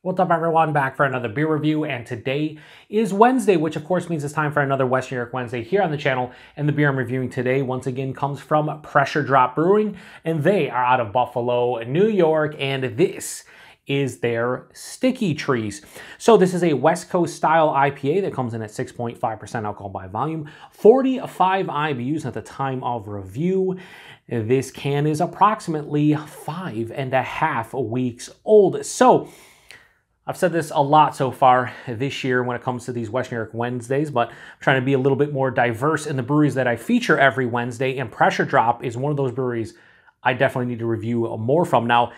What's up, everyone? Back for another beer review, and today is Wednesday, which of course means it's time for another West New York Wednesday here on the channel. And the beer I'm reviewing today, once again, comes from Pressure Drop Brewing, and they are out of Buffalo, New York, and this is their Sticky Trees. So this is a West Coast-style IPA that comes in at 6.5% alcohol by volume, 45 IBUs at the time of review. This can is approximately 5.5 weeks old. So I've said this a lot so far this year when it comes to these West New York Wednesdays, but I'm trying to be a little bit more diverse in the breweries that I feature every Wednesday, and Pressure Drop is one of those breweries I definitely need to review more from. Now,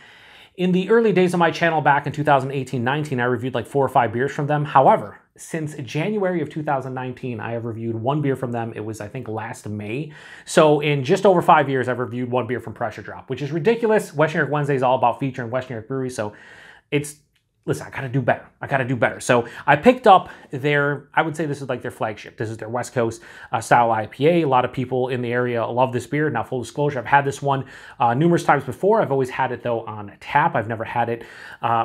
in the early days of my channel back in 2018-19, I reviewed like 4 or 5 beers from them. However, since January of 2019, I have reviewed 1 beer from them. It was, I think, last May. So in just over 5 years, I've reviewed 1 beer from Pressure Drop, which is ridiculous. West New York Wednesday is all about featuring West New York breweries, so listen, I gotta do better. I gotta do better. So I picked up I would say this is like their flagship. This is their West Coast-style IPA. A lot of people in the area love this beer. Now, full disclosure, I've had this one numerous times before. I've always had it, though, on tap. I've never had it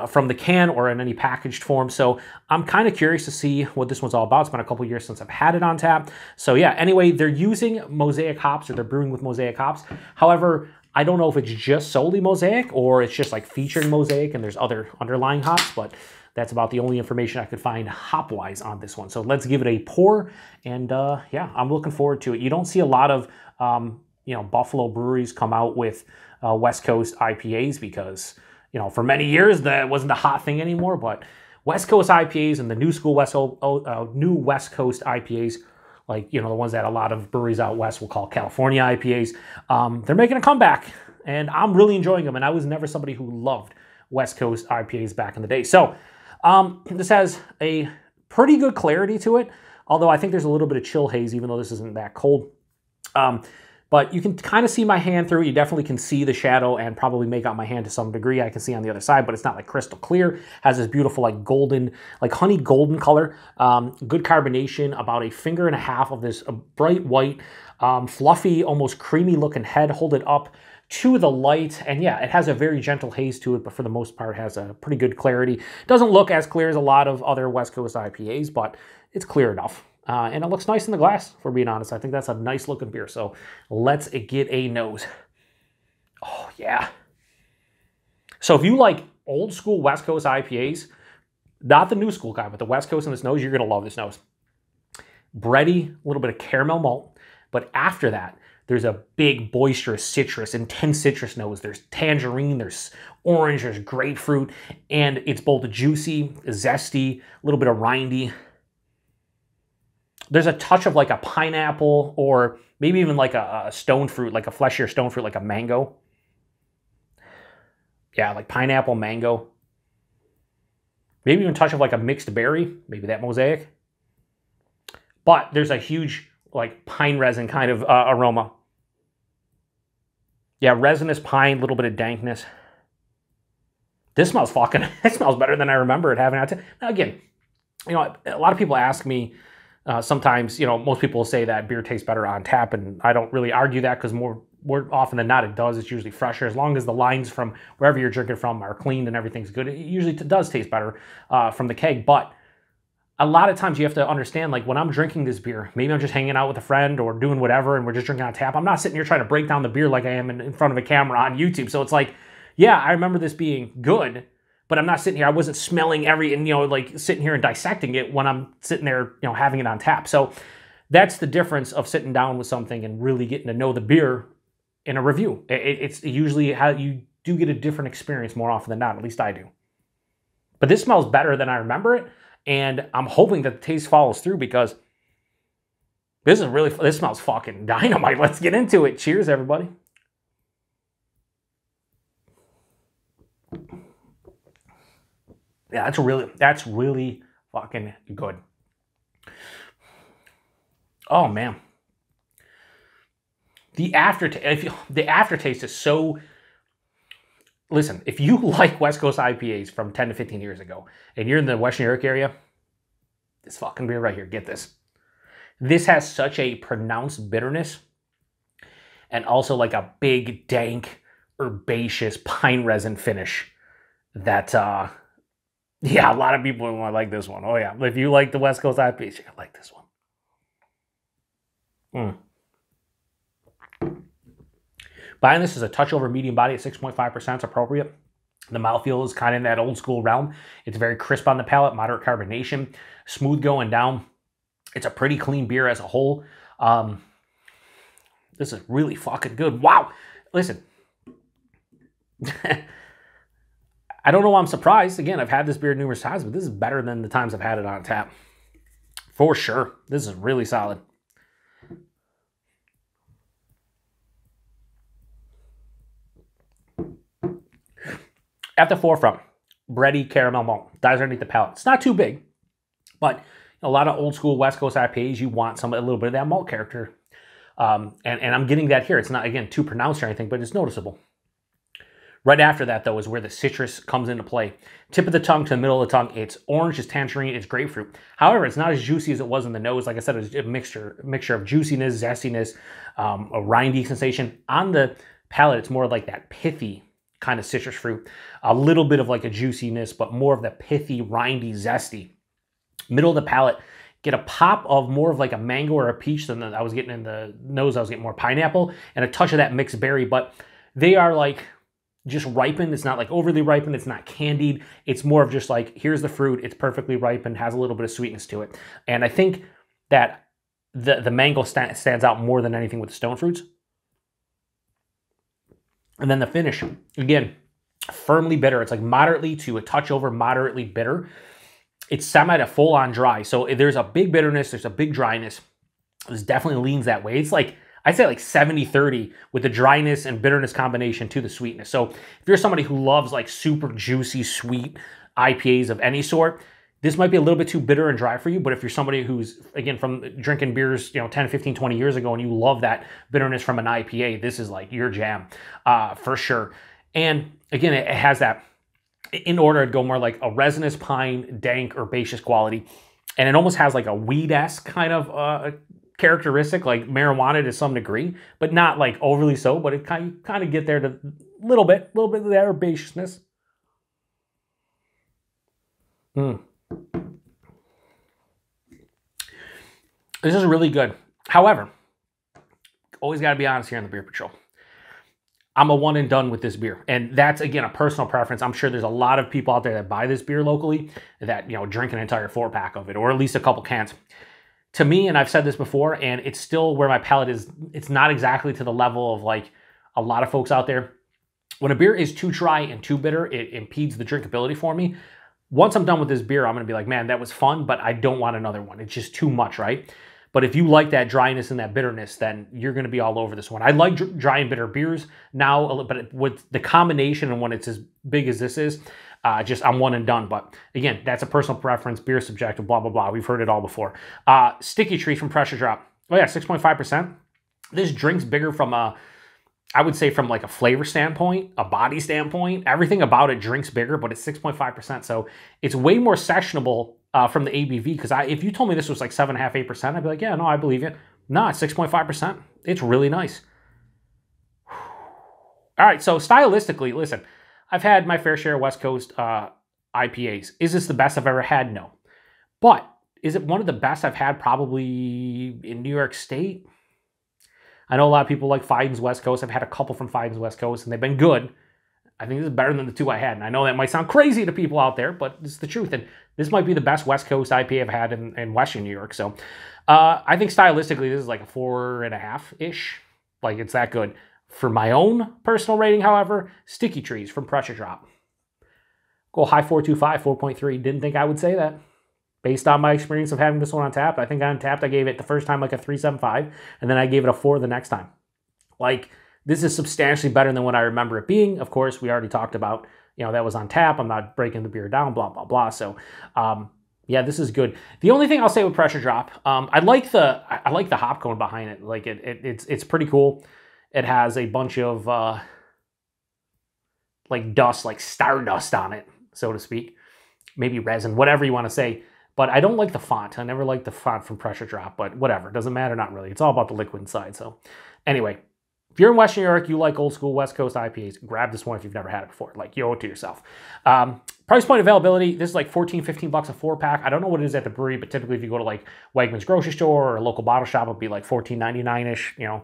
from the can or in any packaged form. So I'm kind of curious to see what this one's all about. It's been a couple years since I've had it on tap. So yeah, anyway, they're using Mosaic hops, or they're brewing with Mosaic hops. However, I don't know if it's just solely Mosaic or it's just like featuring Mosaic and there's other underlying hops, but that's about the only information I could find hop-wise on this one. So let's give it a pour, and yeah, I'm looking forward to it. You don't see a lot of Buffalo breweries come out with West Coast IPAs because, for many years that wasn't a hot thing anymore, but West Coast IPAs and the new school new West Coast IPAs, like, the ones that a lot of breweries out west will call California IPAs, they're making a comeback, and I'm really enjoying them, and I was never somebody who loved West Coast IPAs back in the day. So this has a pretty good clarity to it, although I think there's a little bit of chill haze, even though this isn't that cold. But you can kind of see my hand through it. You definitely can see the shadow and probably make out my hand to some degree. I can see on the other side, but it's not like crystal clear. Has this beautiful like golden, like honey golden color. Good carbonation, about 1.5 fingers of this bright white, fluffy, almost creamy looking head. Hold it up to the light, and yeah, it has a very gentle haze to it, but for the most part has a pretty good clarity. Doesn't look as clear as a lot of other West Coast IPAs, but it's clear enough. And it looks nice in the glass, for being honest. I think that's a nice looking beer. So let's get a nose. Oh, yeah. So if you like old school West Coast IPAs, not the new school guy, but the West Coast in this nose, you're going to love this nose. Bready, a little bit of caramel malt. But after that, there's a big, boisterous citrus, intense citrus nose. There's tangerine, there's orange, there's grapefruit. And it's both juicy, zesty, a little bit of rindy. There's a touch of like a pineapple, or maybe even like a stone fruit, like a fleshier stone fruit, like a mango. Yeah, like pineapple, mango. Maybe even a touch of like a mixed berry, maybe that Mosaic. But there's a huge like pine resin kind of aroma. Yeah, resinous pine, a little bit of dankness. This smells it smells better than I remember it having. Now again, a lot of people ask me, sometimes, most people will say that beer tastes better on tap, and I don't really argue that because more often than not it does. It's usually fresher. As long as the lines from wherever you're drinking from are cleaned and everything's good, it usually does taste better from the keg. But a lot of times you have to understand, like when I'm drinking this beer, maybe I'm just hanging out with a friend or doing whatever and we're just drinking on tap. I'm not sitting here trying to break down the beer like I am in front of a camera on YouTube. So it's like, yeah, I remember this being good, but I'm not sitting here. I wasn't smelling like sitting here and dissecting it when I'm sitting there, having it on tap. So that's the difference of sitting down with something and really getting to know the beer in a review. It's usually how you do get a different experience more often than not. At least I do. But this smells better than I remember it, and I'm hoping that the taste follows through because this smells fucking dynamite. Let's get into it. Cheers, everybody. Yeah, that's really fucking good. Oh man. The aftertaste is so... Listen, if you like West Coast IPAs from 10 to 15 years ago and you're in the West New York area, this fucking beer right here, get this. This has such a pronounced bitterness and also like a big, dank, herbaceous pine resin finish that Yeah, a lot of people might like this one. Oh yeah, if you like the West Coast IPAs, you're gonna like this one. Buying this is a touch over medium body at 6.5% is appropriate. The mouthfeel is kind of in that old school realm. It's very crisp on the palate, moderate carbonation, smooth going down. It's a pretty clean beer as a whole. This is really fucking good. Wow. Listen. I don't know why I'm surprised. Again, I've had this beer numerous times, but this is better than the times I've had it on tap. For sure. This is really solid. At the forefront, bready caramel malt. Dies underneath the palate. It's not too big, but a lot of old school West Coast IPAs, you want a little bit of that malt character. And I'm getting that here. It's not, again, too pronounced or anything, but it's noticeable. Right after that, though, is where the citrus comes into play. Tip of the tongue to the middle of the tongue, it's orange, it's tangerine, it's grapefruit. However, it's not as juicy as it was in the nose. Like I said, it's a mixture of juiciness, zestiness, a rindy sensation. On the palate, it's more like that pithy kind of citrus fruit. A little bit of like a juiciness, but more of the pithy, rindy, zesty. Middle of the palate, get a pop of more of like a mango or a peach than I was getting in the nose. I was getting more pineapple and a touch of that mixed berry, but they are like just ripened. It's not like overly ripened. It's not candied. It's more of just like, here's the fruit. It's perfectly ripened, has a little bit of sweetness to it. And I think that the mango stands out more than anything with the stone fruits. And then the finish, again, firmly bitter. It's like moderately to a touch over moderately bitter. It's semi to full on dry. So there's a big bitterness. There's a big dryness. This definitely leans that way. It's like, I'd say like 70-30 with the dryness and bitterness combination to the sweetness. So if you're somebody who loves like super juicy, sweet IPAs of any sort, this might be a little bit too bitter and dry for you. But if you're somebody who's, again, from drinking beers, 10, 15, 20 years ago, and you love that bitterness from an IPA, this is like your jam for sure. And again, it has that, in order, it'd go more like a resinous pine, dank, herbaceous quality. And it almost has like a weed-esque kind of characteristic, like marijuana to some degree, but not like overly so, but it kind of get there to a little bit of that herbaceousness. This is really good. However, always got to be honest here on the Beer Patrol. I'm a one and done with this beer. And that's, again, a personal preference. I'm sure there's a lot of people out there that buy this beer locally that, drink an entire 4-pack of it, or at least a couple cans. To me, and I've said this before, and it's still where my palate is, it's not exactly to the level of like a lot of folks out there. When a beer is too dry and too bitter, it impedes the drinkability for me. Once I'm done with this beer, I'm going to be like, man, that was fun, but I don't want another one. It's just too much, right? But if you like that dryness and that bitterness, then you're going to be all over this one. I like dry and bitter beers now, but with the combination and when it's as big as this is, I'm one and done. But again, that's a personal preference, beer subjective, blah, blah, blah. We've heard it all before. Sticky Tree from Pressure Drop. Oh yeah, 6.5%. This drink's bigger from I would say from like a flavor standpoint, a body standpoint. Everything about it drinks bigger, but it's 6.5%. So it's way more sessionable from the ABV, because if you told me this was like 7.5%, 8%, I'd be like, yeah, no, I believe you. No, it's 6.5%. It's really nice. All right, so stylistically, listen, I've had my fair share of West Coast IPAs. Is this the best I've ever had? No. But is it one of the best I've had probably in New York State? I know a lot of people like Fiden's West Coast. I've had a couple from Fiden's West Coast, and they've been good. I think this is better than the two I had. And I know that might sound crazy to people out there, but it's the truth. And this might be the best West Coast IPA I've had in Western New York. So I think stylistically, this is like a 4.5-ish. Like, it's that good. For my own personal rating, however, Sticky Trees from Pressure Drop. Go high 4.25, 4.3. Didn't think I would say that. Based on my experience of having this one on tap, I think on tap I gave it the first time like a 3.75, and then I gave it a 4 the next time. Like, this is substantially better than what I remember it being. Of course, we already talked about, that was on tap. I'm not breaking the beer down, blah, blah, blah. So, yeah, this is good. The only thing I'll say with Pressure Drop, I like the hop cone behind it. Like, it's pretty cool. It has a bunch of like dust, like stardust on it, so to speak. Maybe resin, whatever you want to say. But I don't like the font. I never liked the font from Pressure Drop, but whatever. Doesn't matter, not really. It's all about the liquid inside. So anyway, if you're in Western New York, you like old school West Coast IPAs, grab this one if you've never had it before. Like, you owe it to yourself. Price point availability, this is like 14, 15 bucks a 4-pack. I don't know what it is at the brewery, but typically if you go to like Wegmans grocery store or a local bottle shop, it'll be like $14.99-ish, you know.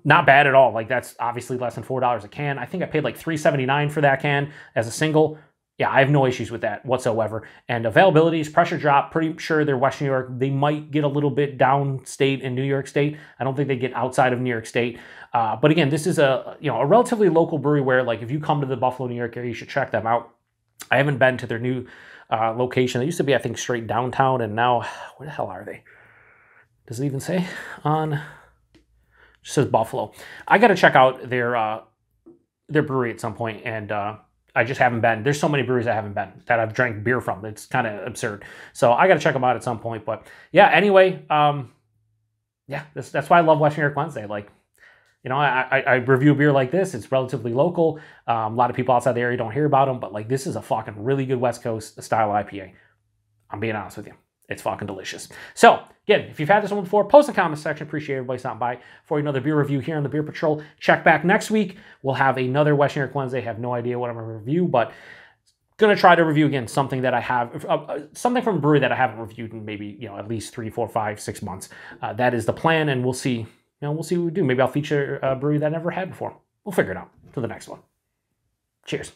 Not bad at all. Like that's obviously less than $4 a can. I think I paid like $3.79 for that can as a single. Yeah, I have no issues with that whatsoever. And availability is Pressure Drop. Pretty sure they're West New York. They might get a little bit downstate in New York State. I don't think they get outside of New York State. But again, this is a relatively local brewery where like if you come to the Buffalo, New York area, you should check them out. I haven't been to their new location. They used to be, I think, straight downtown, and now where the hell are they? Does it even say on? It just says Buffalo. I got to check out their brewery at some point, and I just haven't been. There's so many breweries I haven't been that I've drank beer from. It's kind of absurd. So I got to check them out at some point. But yeah, anyway, yeah, that's why I love West New York Wednesday. Like, you know, I review a beer like this. It's relatively local. A lot of people outside the area don't hear about them, but like this is a fucking really good West Coast-style IPA. I'm being honest with you. It's fucking delicious. So, again, if you've had this one before, post in the comments section. Appreciate everybody stopping by for another beer review here on the Beer Patrol. Check back next week. We'll have another West New York Wednesday. Have no idea what I'm going to review, but going to try to review, again, something that I have, something from a brewery that I haven't reviewed in maybe, you know, at least 3, 4, 5, 6 months. That is the plan, and we'll see. You know, we'll see what we do. Maybe I'll feature a brewery that I never had before. We'll figure it out. To the next one. Cheers.